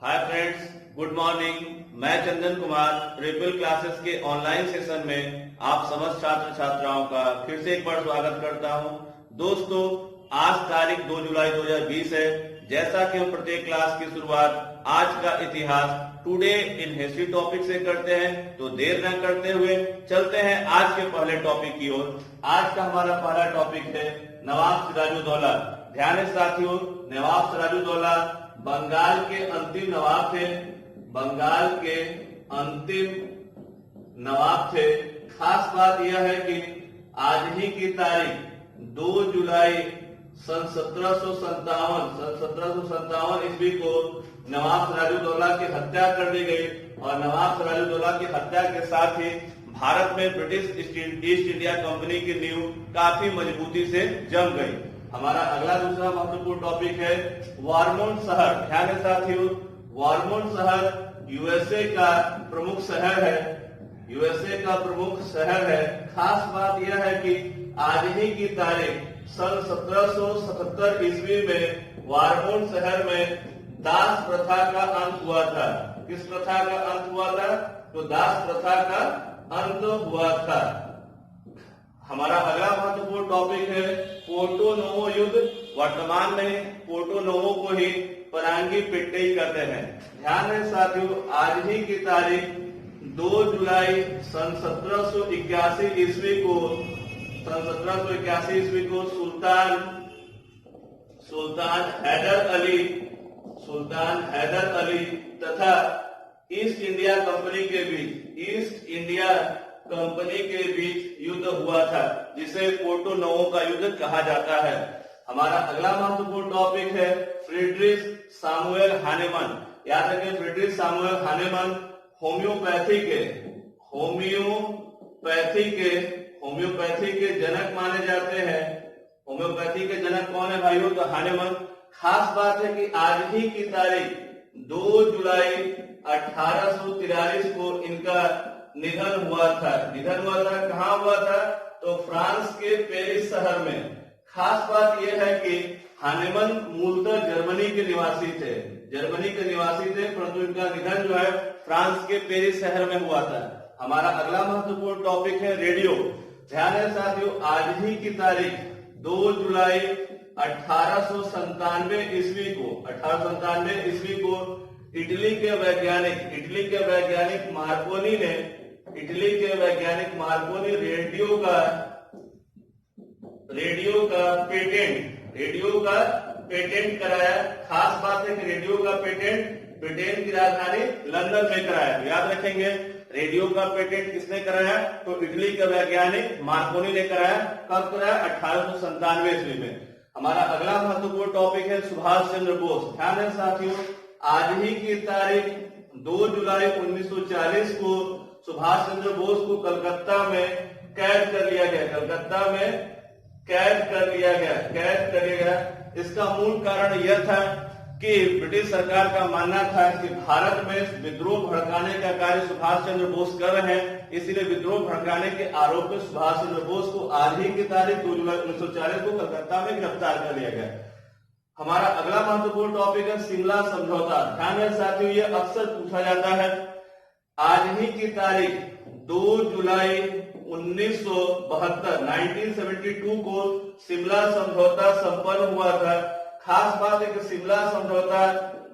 Hi friends, good morning. मैं Chandan Kumar ripple classes के online session में आप समस्त छात्र छात्राओं का फिर से एक बार स्वागत करता हूं। दोस्तों, आज तारीख 2 जुलाई 2020 है। जैसा कि हम प्रत्येक क्लास की शुरुआत आज का इतिहास टुडे इन हिस्ट्री टॉपिक से करते हैं, तो देर न करते हुए चलते हैं आज के पहले टॉपिक की ओर। आज का हमारा पहला टॉपिक है नवाब सिराजुद्दौला। ध्यान है साथियों, नवाब सिराजुद्दौला बंगाल के अंतिम नवाब थे। बंगाल के अंतिम नवाब थे। खास बात यह है कि आज ही की तारीख 2 जुलाई सन 1757 ईस्वी को नवाब सिराजुद्दौला की हत्या कर दी गई और नवाब सिराजुद्दौला की हत्या के साथ ही भारत में ब्रिटिश ईस्ट इंडिया कंपनी की नींव काफी मजबूती से जम गई। हमारा अगला दूसरा महत्वपूर्ण टॉपिक है वारमोंट शहर। ध्यान है साथियों, वारमोंट शहर यूएसए का प्रमुख शहर है। यूएसए का प्रमुख शहर है। खास बात यह है कि आज ही की तारीख सन 1777 ईस्वी में वारमोंट शहर में दास प्रथा का अंत हुआ था। किस प्रथा का अंत हुआ था? तो दास प्रथा का अंत हुआ था। हमारा अगला महत्वपूर्ण टॉपिक है पोर्टो नोवो युद्ध। वर्तमान में पोर्टो नोवो को ही परांगी पिट्टई कहते हैं। ध्यान है साथियों, आज ही की तारीख 2 जुलाई सन 1781 ईस्वी को सुल्तान हैदर अली तथा ईस्ट इंडिया कंपनी के बीच युद्ध हुआ था, जिसे पोर्टो नोवो का युद्ध कहा जाता है। हमारा अगला महत्वपूर्ण टॉपिक है फ्रीडरिश सामुएल हानेमन। याद रखें, फ्रीडरिश सामुएल हानेमन होम्योपैथी के जनक माने जाते हैं। होम्योपैथी के जनक कौन है भाइयों? तो हानेमन। खास बात है कि आज ही की तारीख 2 जुलाई 1843 को इनका निधन हुआ था। कहाँ हुआ था? तो फ्रांस के पेरिस शहर में। खास बात यह है कि हानेमन मूलतः जर्मनी के निवासी थे, परंतु इनका निधन जो है फ्रांस के पेरिस शहर में हुआ था। हमारा अगला महत्वपूर्ण टॉपिक है रेडियो। ध्यान है साथियों, आज ही की तारीख 2 जुलाई 1897 ईस्वी को इटली के वैज्ञानिक मार्कोनी रेडियो का पेटेंट कराया। खास बात है कि रेडियो का पेटेंट ब्रिटेन की राजधानी लंदन में कराया। याद रखेंगे, रेडियो का पेटेंट किसने कराया? तो इटली के वैज्ञानिक मार्कोनी ने कराया। कब कराया? 1897 ईस्वी में। हमारा अगला महत्वपूर्ण टॉपिक है सुभाष चंद्र बोस। ध्यान है साथियों, आज ही की तारीख 2 जुलाई 1940 को सुभाष चंद्र बोस को कलकत्ता में कैद कर लिया गया। इसका मूल कारण यह था कि ब्रिटिश सरकार का मानना था कि भारत में विद्रोह भड़काने का कार्य सुभाष चंद्र बोस कर रहे हैं, इसलिए विद्रोह भड़काने के आरोप में सुभाष चंद्र बोस को आज ही की तारीख 2 जुलाई 1940 को कलकत्ता में गिरफ्तार कर लिया गया। हमारा अगला महत्वपूर्ण टॉपिक है शिमला समझौता। ध्यान है साथियों, यह अक्सर पूछा जाता है। आज ही की तारीख 2 जुलाई 1972 को शिमला समझौता संपन्न हुआ था। खास बात है कि शिमला समझौता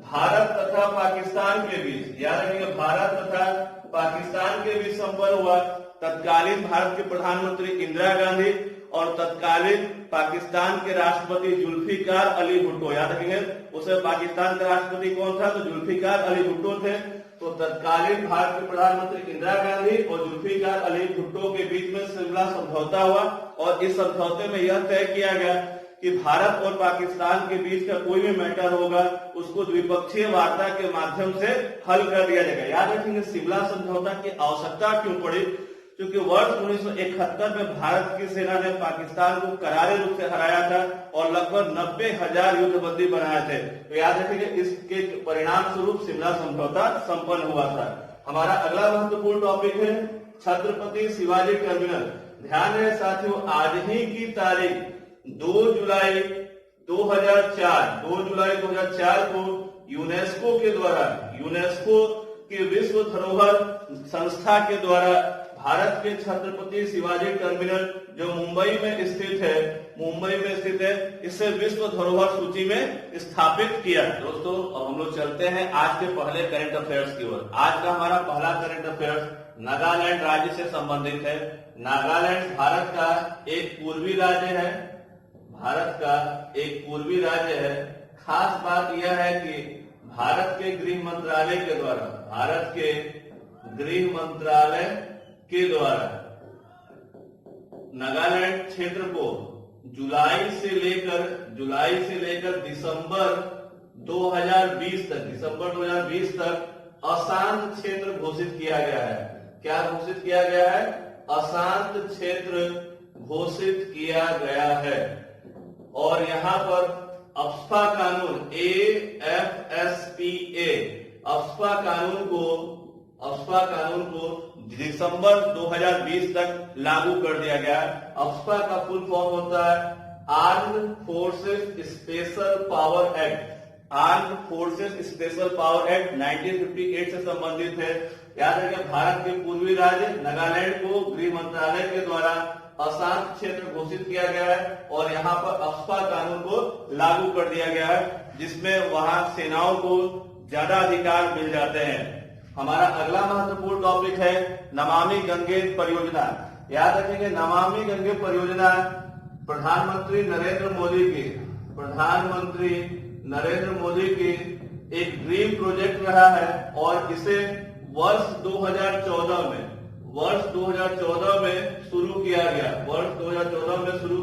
भारत तथा पाकिस्तान के बीच, याद रखिएगा, भारत तथा पाकिस्तान के बीच संपन्न हुआ। तत्कालीन भारत के प्रधानमंत्री इंदिरा गांधी और तत्कालीन पाकिस्तान के राष्ट्रपति जुल्फिकार अली भुट्टो। याद रखेंगे, उसे पाकिस्तान का राष्ट्रपति कौन था? तो जुल्फिकार अली भुट्टो थे। तो तत्कालीन भारत के प्रधानमंत्री इंदिरा गांधी और जुल्फिकार अली भुट्टो के बीच में शिमला समझौता हुआ और इस समझौते में यह तय किया गया कि भारत और पाकिस्तान के बीच का कोई भी मैटर होगा उसको द्विपक्षीय वार्ता के माध्यम से हल कर दिया जाएगा। याद रखेंगे, शिमला समझौता की आवश्यकता क्यों पड़ी? क्योंकि वर्ष 1971 में भारत की सेना ने पाकिस्तान को करारे रूप से हराया था और लगभग 90,000 युद्धबंदी बनाए थे। तो याद रखिए, इसके परिणाम स्वरूप शिमला समझौता संपन्न हुआ था। हमारा अगला महत्वपूर्ण टॉपिक है छत्रपति शिवाजी टर्मिनल। ध्यान है साथियों, आज ही की तारीख 2 जुलाई 2004 को यूनेस्को के द्वारा, यूनेस्को के विश्व धरोहर संस्था के द्वारा भारत के छत्रपति शिवाजी टर्मिनल जो मुंबई में स्थित है, इसे विश्व धरोहर सूची में स्थापित किया। दोस्तों अब हम लोग चलते हैं आज के पहले करंट अफेयर्स की ओर। आज का हमारा पहला करंट अफेयर्स नागालैंड राज्य से संबंधित है। नागालैंड भारत का एक पूर्वी राज्य है, भारत का एक पूर्वी राज्य है। खास बात यह है कि भारत के गृह मंत्रालय के द्वारा, भारत के गृह मंत्रालय के द्वारा नागालैंड क्षेत्र को जुलाई से लेकर दिसंबर 2020 तक अशांत क्षेत्र घोषित किया गया है। क्या घोषित किया गया है? अशांत क्षेत्र घोषित किया गया है। और यहाँ पर अफ्स्पा कानून AFSPA अफ्स्पा कानून को दिसंबर 2020 तक लागू कर दिया गया। अफ्स्पा का फुल फॉर्म होता है armed forces special power act. Armed forces special power act 1958 से संबंधित है। याद रखिए भारत के पूर्वी राज्य नागालैंड को गृह मंत्रालय के द्वारा अशांत क्षेत्र घोषित किया गया है और यहाँ पर अफ्स्पा कानून को लागू कर दिया गया है, जिसमें वहां सेनाओं को ज्यादा अधिकार मिल जाते हैं। हमारा अगला महत्वपूर्ण टॉपिक है नमामि गंगे परियोजना। याद रखेंगे नमामि गंगे परियोजना प्रधानमंत्री नरेंद्र मोदी की एक ड्रीम प्रोजेक्ट रहा है और इसे वर्ष 2014 में शुरू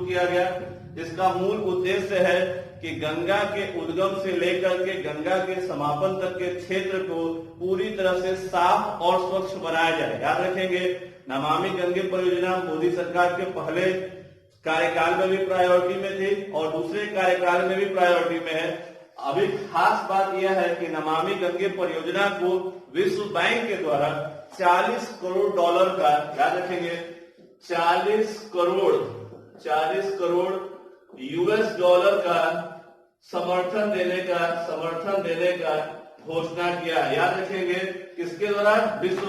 किया गया। इसका मूल उद्देश्य है कि गंगा के उद्गम से लेकर के गंगा के समापन तक के क्षेत्र को पूरी तरह से साफ और स्वच्छ बनाया जाए। याद रखेंगे नमामि गंगे परियोजना मोदी सरकार के पहले कार्यकाल में भी प्रायोरिटी में थी और दूसरे कार्यकाल में भी प्रायोरिटी में है। अभी खास बात यह है कि नमामि गंगे परियोजना को विश्व बैंक के द्वारा $40 करोड़ का, याद रखेंगे 40 करोड़ US डॉलर का समर्थन देने का घोषणा किया। याद रखेंगे किसके द्वारा? विश्व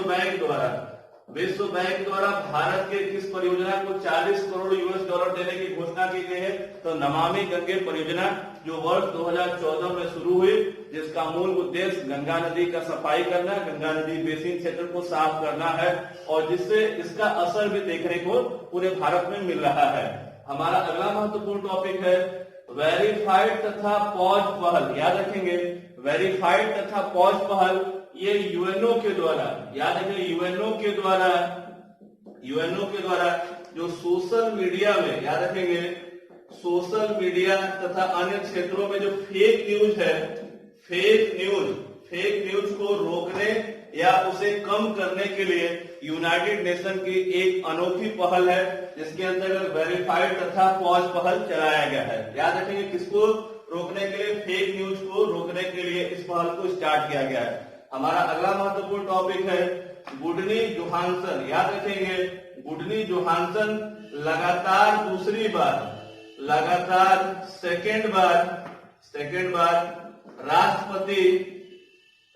बैंक द्वारा भारत के किस परियोजना को 40 करोड़ US डॉलर देने की घोषणा की गई है? तो नमामि गंगे परियोजना जो वर्ष 2014 में शुरू हुई, जिसका मूल उद्देश्य गंगा नदी का सफाई करना, गंगा नदी बेसिन क्षेत्र को साफ करना है और जिससे इसका असर भी देखने को पूरे भारत में मिल रहा है। हमारा अगला महत्वपूर्ण टॉपिक है वेरीफाइड तथा पॉज पहल। याद रखेंगे वेरीफाइड तथा पॉज पहल ये यूएनओ के द्वारा, याद रखेंगे यूएनओ के द्वारा जो सोशल मीडिया में, याद रखेंगे सोशल मीडिया तथा अन्य क्षेत्रों में जो फेक न्यूज को रोकने या उसे कम करने के लिए यूनाइटेड नेशन की एक अनोखी पहल है, जिसके अंतर्गत वेरीफाइड तथा पॉज पहल चलाया गया है। याद रखेंगे किसको रोकने के लिए? फेक न्यूज को रोकने के लिए इस पहल को स्टार्ट किया गया है। हमारा अगला महत्वपूर्ण टॉपिक है गुडनी जोहानसन। याद रखेंगे गुडनी जोहानसन लगातार सेकेंड बार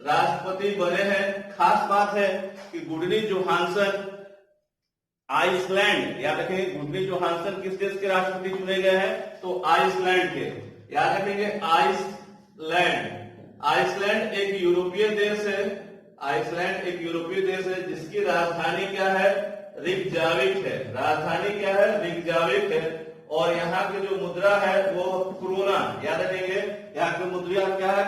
राष्ट्रपति बने हैं। खास बात है कि गुडनी जोहानसन आइसलैंड, याद रखेंगे गुडनी जोहानसन किस देश के राष्ट्रपति चुने गए हैं? तो आइसलैंड के। याद रखेंगे आइसलैंड एक यूरोपीय देश है जिसकी राजधानी क्या है? रिकजाविक है और यहाँ की जो मुद्रा है वो क्रोना। याद रखेंगे यहाँ की मुद्रा क्या है?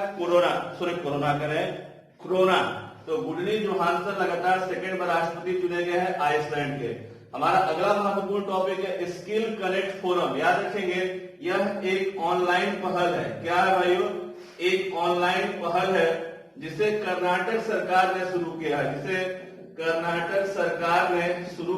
क्रोना। तो गुडनी जोहानसन लगातार सेकेंड बार राष्ट्रपति चुने गए हैं आइसलैंड के। हमारा अगला महत्वपूर्ण टॉपिक है स्किल कनेक्ट फोरम। याद रखेंगे यह एक ऑनलाइन पहल है। क्या है भाइयों? एक ऑनलाइन पहल है जिसे कर्नाटक सरकार ने शुरू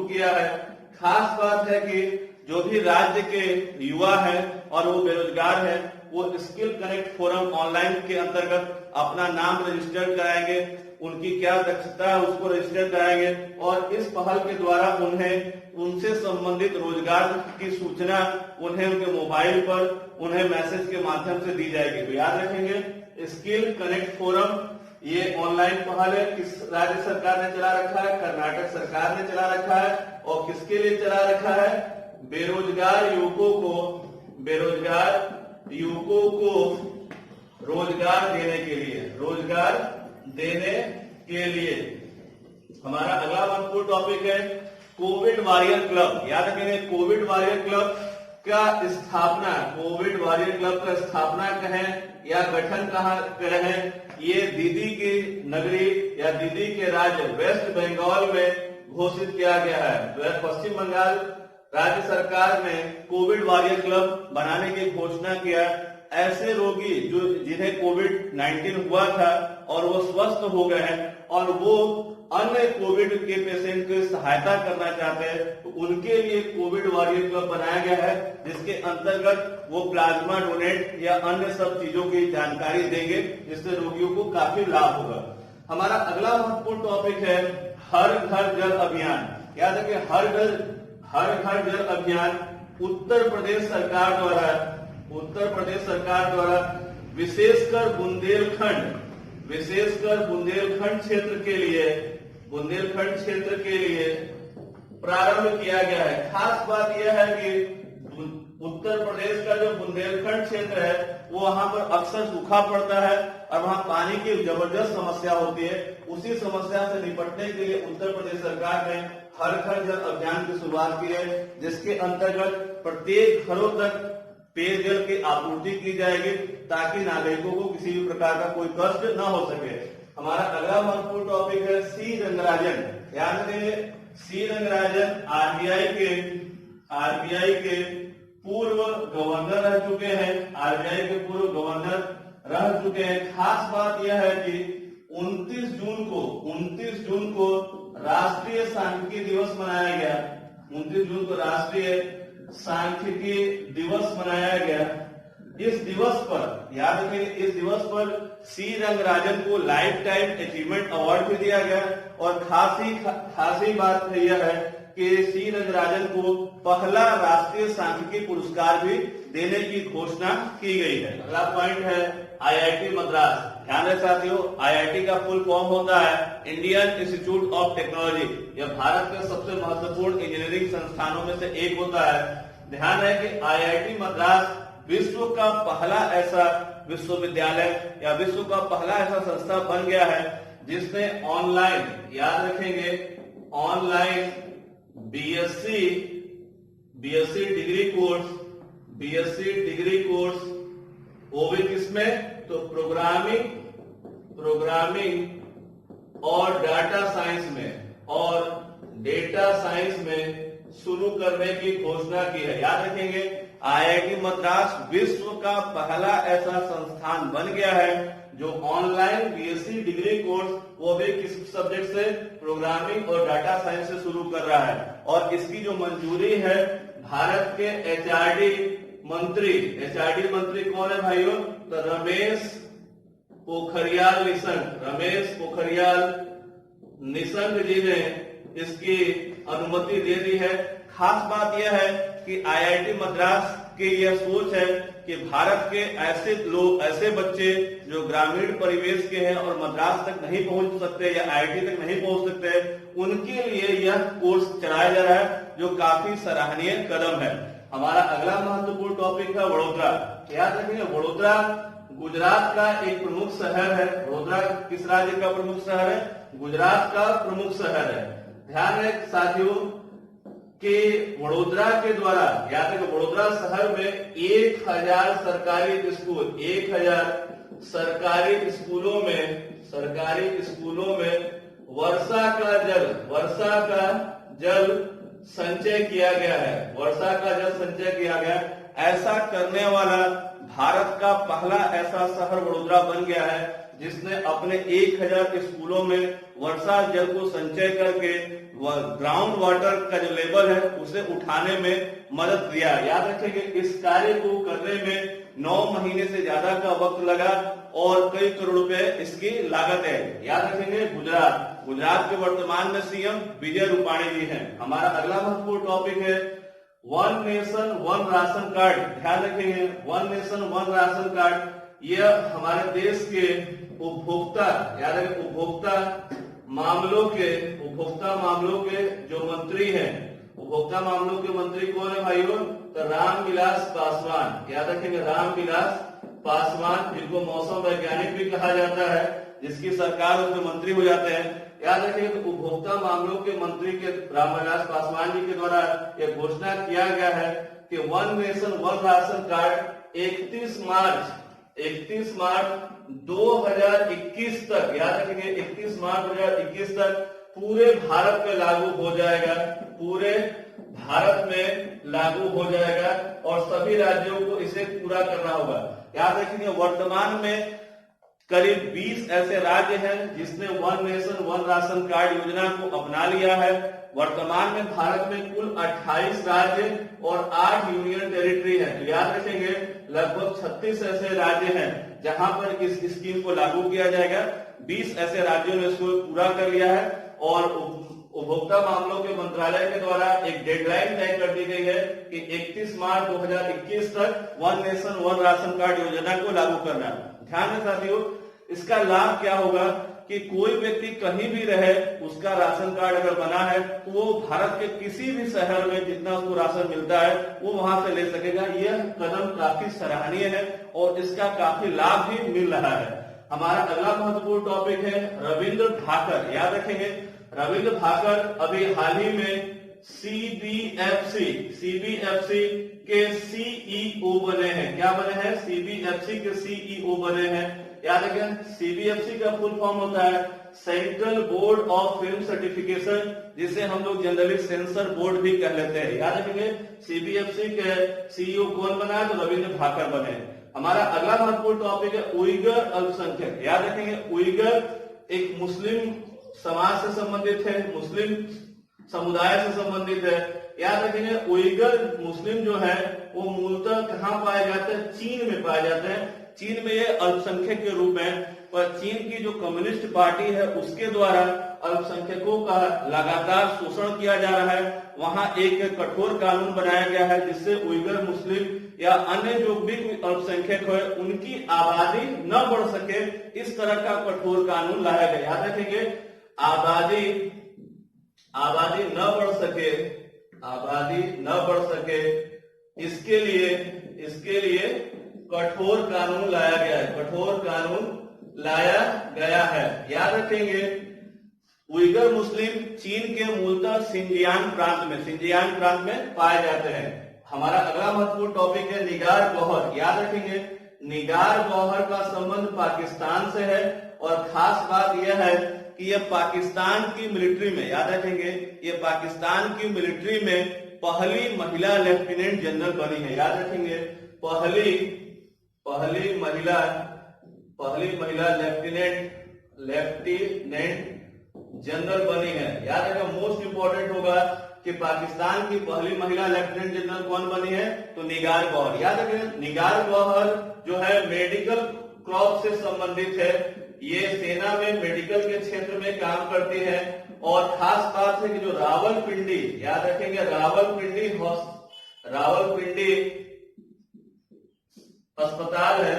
किया है। खास बात है कि जो भी राज्य के युवा हैं और वो बेरोजगार हैं, वो स्किल कनेक्ट फोरम ऑनलाइन के अंतर्गत अपना नाम रजिस्टर कराएंगे, उनकी क्या दक्षता है उसको रजिस्टर कराएंगे और इस पहल के द्वारा उन्हें उनसे संबंधित रोजगार की सूचना उन्हें उनके मोबाइल पर उन्हें मैसेज के माध्यम से दी जाएगी। तो याद रखेंगे स्किल कनेक्ट फोरम, ये ऑनलाइन पहल है। किस राज्य सरकार ने चला रखा है? कर्नाटक सरकार ने चला रखा है। और किसके लिए चला रखा है? बेरोजगार युवकों को रोजगार देने के लिए, रोजगार देने के लिए। हमारा अगला महत्वपूर्ण टॉपिक है कोविड वॉरियर क्लब। याद रखेंगे कोविड वॉरियर क्लब का स्थापना, कोविड वॉरियर क्लब का स्थापना कहें या गठन कहें, ये दीदी की नगरी या दीदी के राज्य वेस्ट बंगाल में घोषित किया गया है। पश्चिम बंगाल राज्य सरकार ने कोविड वॉरियर क्लब बनाने की घोषणा किया। ऐसे रोगी जो जिन्हें कोविड-19 हुआ था और वो स्वस्थ हो गए हैं और वो अन्य कोविड के पेशेंट की सहायता करना चाहते हैं, तो उनके लिए कोविड वॉरियर क्लब बनाया गया है, जिसके अंतर्गत वो प्लाज्मा डोनेट या अन्य सब चीजों की जानकारी देंगे, जिससे रोगियों को काफी लाभ होगा। हमारा अगला महत्वपूर्ण टॉपिक है हर घर जल अभियान। याद रखिए हर घर जल अभियान उत्तर प्रदेश सरकार द्वारा विशेषकर बुंदेलखंड क्षेत्र के लिए प्रारंभ किया गया है। खास बात यह है कि उत्तर प्रदेश का जो बुंदेलखंड क्षेत्र है वो वहां पर अक्सर सूखा पड़ता है और वहां पानी की जबरदस्त समस्या होती है। उसी समस्या से निपटने के लिए उत्तर प्रदेश सरकार ने हर घर जल अभियान की शुरुआत की है, जिसके अंतर्गत प्रत्येक घरों तक पेयजल की आपूर्ति की जाएगी ताकि नागरिकों को किसी भी प्रकार का कोई कष्ट न हो सके। हमारा अगला महत्वपूर्ण टॉपिक है सी रंगराजन। याद रखिए सी रंगराजन आरबीआई के पूर्व गवर्नर रह चुके हैं। खास बात यह है कि 29 जून को राष्ट्रीय सांख्यिकी दिवस मनाया गया। 29 जून को राष्ट्रीय सांख्यिकी दिवस मनाया गया। इस दिवस पर याद रखें, इस दिवस पर सी रंगराजन को लाइफ टाइम अचीवमेंट अवार्ड भी दिया गया। और खासी बात यह है कि सी रंगराजन को पहला राष्ट्रीय सांख्यिकी पुरस्कार भी देने की घोषणा की गई है। अगला पॉइंट है आईआईटी मद्रास। ध्यान रहे साथियों, आईआईटी का फुल फॉर्म होता है इंडियन इंस्टीट्यूट ऑफ टेक्नोलॉजी। यह भारत के सबसे महत्वपूर्ण इंजीनियरिंग संस्थानों में से एक होता है। ध्यान रहे कि आईआईटी मद्रास विश्व का पहला ऐसा विश्वविद्यालय या विश्व का पहला ऐसा संस्था बन गया है जिसने ऑनलाइन, याद रखेंगे, ऑनलाइन बीएससी डिग्री कोर्स वो भी किसमें? तो प्रोग्रामिंग और डाटा साइंस में शुरू करने की घोषणा की है। याद रखेंगे आईआईटी मद्रास विश्व का पहला ऐसा संस्थान बन गया है जो ऑनलाइन बीएससी डिग्री कोर्स वो भी किस सब्जेक्ट से? प्रोग्रामिंग और डाटा साइंस से शुरू कर रहा है। और इसकी जो मंजूरी है भारत के एचआरडी मंत्री कौन है भाइयों? तो रमेश पोखरियाल निशंक जी ने इसकी अनुमति दे दी है। खास बात यह है कि आईआईटी मद्रास की यह सोच है कि भारत के ऐसे बच्चे जो ग्रामीण परिवेश के हैं और मद्रास तक नहीं पहुंच सकते या आईआईटी तक नहीं पहुंच सकते, उनके लिए यह कोर्स चलाया जा रहा है, जो काफी सराहनीय कदम है। हमारा अगला महत्वपूर्ण टॉपिक है वडोदरा। याद रखिए वडोदरा गुजरात का एक प्रमुख शहर है। वडोदरा किस राज्य का प्रमुख शहर है? गुजरात का प्रमुख शहर है। ध्यान रहे साथियों कि वडोदरा के द्वारा, याद रखें, वडोदरा शहर में 1000 सरकारी स्कूलों में वर्षा का जल संचय किया गया। ऐसा करने वाला भारत का पहला ऐसा शहर वडोदरा बन गया है जिसने अपने 1000 स्कूलों में वर्षा जल को संचय करके ग्राउंड वाटर का जो लेवल है उसे उठाने में मदद दिया। याद रखेंगे इस कार्य को करने में 9 महीने से ज्यादा का वक्त लगा और कई करोड़ रुपए इसकी लागत है। याद रखेंगे गुजरात के वर्तमान में सीएम विजय रूपाणी जी हैं। हमारा अगला महत्वपूर्ण टॉपिक है one nation one ration card. ध्यान रखेंगे one nation one ration card यह हमारे देश के उपभोक्ता याद रखें उपभोक्ता मामलों के जो मंत्री हैं, उपभोक्ता मामलों के मंत्री कौन है भाइयों? तो रामविलास पासवान। याद रखेंगे रामविलास पासवान, जिनको मौसम वैज्ञानिक भी कहा जाता है, जिसकी सरकार उसमें मंत्री हो जाते हैं। याद रखिए तो उपभोक्ता मामलों के मंत्री के रामविलास पासवान जी के द्वारा यह घोषणा किया गया है कि one nation one ration card 31 मार्च 2021 तक, याद रखेंगे 31 मार्च 2021 तक पूरे भारत में लागू हो जाएगा, पूरे भारत में लागू हो जाएगा और सभी राज्यों को इसे पूरा करना होगा। याद रखेंगे वर्तमान में करीब 20 ऐसे राज्य हैं जिसने one nation one ration card योजना को अपना लिया है। वर्तमान में भारत में कुल 28 राज्य और 8 यूनियन टेरिटरी है। तो याद रखेंगे लगभग 36 ऐसे राज्य हैं जहां पर इस स्कीम को लागू किया जाएगा। 20 ऐसे राज्यों ने इसको पूरा कर लिया है और उपभोक्ता मामलों के मंत्रालय के द्वारा एक डेडलाइन तय कर दी गई है कि 31 मार्च 2021 तक one nation one ration card योजना को लागू करना। ध्यान में साथियों, इसका लाभ क्या होगा कि कोई व्यक्ति कहीं भी रहे, उसका राशन कार्ड अगर बना है तो वो भारत के किसी भी शहर में जितना उसको राशन मिलता है वो वहां से ले सकेगा। यह कदम काफी सराहनीय है और इसका काफी लाभ भी मिल रहा है। हमारा अगला महत्वपूर्ण टॉपिक है रविंद्र भाकर। याद रखेंगे रविंद्र भाकर अभी हाल ही में सीबीएफसी के सीईओ बने हैं। क्या बने हैं? सीबीएफसी के सीईओ बने हैं। याद रखें सीबीएफसी का फुल फॉर्म होता है central board of film certification, जिसे हम लोग जनरली सेंसर बोर्ड भी कह लेते हैं। याद रखेंगे सीबीएफसी के सीईओ कौन बना है? तो रविंद्र भाकर बने। हमारा अगला महत्वपूर्ण टॉपिक है उइगर अल्पसंख्यक। याद रखेंगे उइगर एक मुस्लिम समाज से संबंधित है, मुस्लिम समुदाय से संबंधित है। याद रखेंगे उइगर मुस्लिम जो है वो मूलतः कहाँ पाए जाते हैं? चीन में पाए जाते हैं। चीन में ये अल्पसंख्यक के रूप में, पर चीन की जो कम्युनिस्ट पार्टी है उसके द्वारा अल्पसंख्यकों का लगातार शोषण किया जा रहा है। वहां एक कठोर कानून बनाया गया है जिससे उइगर मुस्लिम या अन्य जो भी अल्पसंख्यक है उनकी आबादी न बढ़ सके, इस तरह का कठोर कानून लाया गया। याद रखेंगे आबादी न बढ़ सके इसके लिए कठोर कानून लाया गया है। याद रखेंगे उइगर मुस्लिम चीन के मूलतः सिंजियांग प्रांत में पाए जाते हैं। हमारा अगला महत्वपूर्ण टॉपिक है निगार गौहर। याद रखेंगे निगार गौहर का संबंध पाकिस्तान से है और खास बात यह है कि यह पाकिस्तान की मिलिट्री में, याद रखेंगे ये पाकिस्तान की मिलिट्री में पहली महिला लेफ्टिनेंट जनरल बनी है। याद रखेंगे पहली महिला लेफ्टिनेंट जनरल बनी है। याद रखें मोस्ट इंपोर्टेंट होगा कि पाकिस्तान की पहली महिला लेफ्टिनेंट जनरल कौन बनी है? तो निगार गौहर। याद रखें निगार गौहर जो है मेडिकल क्रॉप से संबंधित है। ये सेना में मेडिकल के क्षेत्र में काम करती है और खास बात है कि जो रावलपिंडी, याद रखेंगे रावलपिंडी अस्पताल है,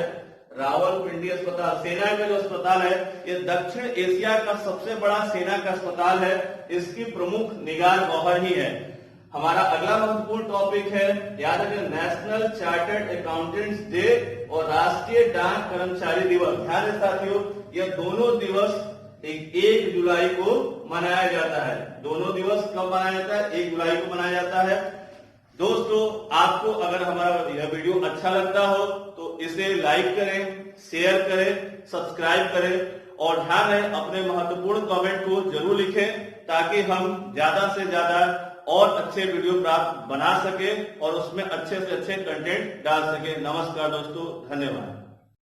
रावलपिंडी अस्पताल सेना का जो अस्पताल है ये दक्षिण एशिया का सबसे बड़ा सेना का अस्पताल है। इसकी प्रमुख निगार गौहर ही है। हमारा अगला महत्वपूर्ण टॉपिक है याद रखें नेशनल चार्टर्ड अकाउंटेंट्स डे और राष्ट्रीय डाक कर्मचारी दिवस। ध्यान रखें साथियों यह दोनों दिवस 1 जुलाई को मनाया जाता है। दोनों दिवस कब मनाया जाता है? 1 जुलाई को मनाया जाता है। दोस्तों आपको अगर हमारा यह वीडियो अच्छा लगता हो तो इसे लाइक करें, शेयर करें, सब्सक्राइब करें और ध्यान रहे अपने महत्वपूर्ण कमेंट को जरूर लिखें ताकि हम ज्यादा से ज्यादा और अच्छे वीडियो प्राप्त बना सके और उसमें अच्छे से अच्छे कंटेंट डाल सके। नमस्कार दोस्तों, धन्यवाद।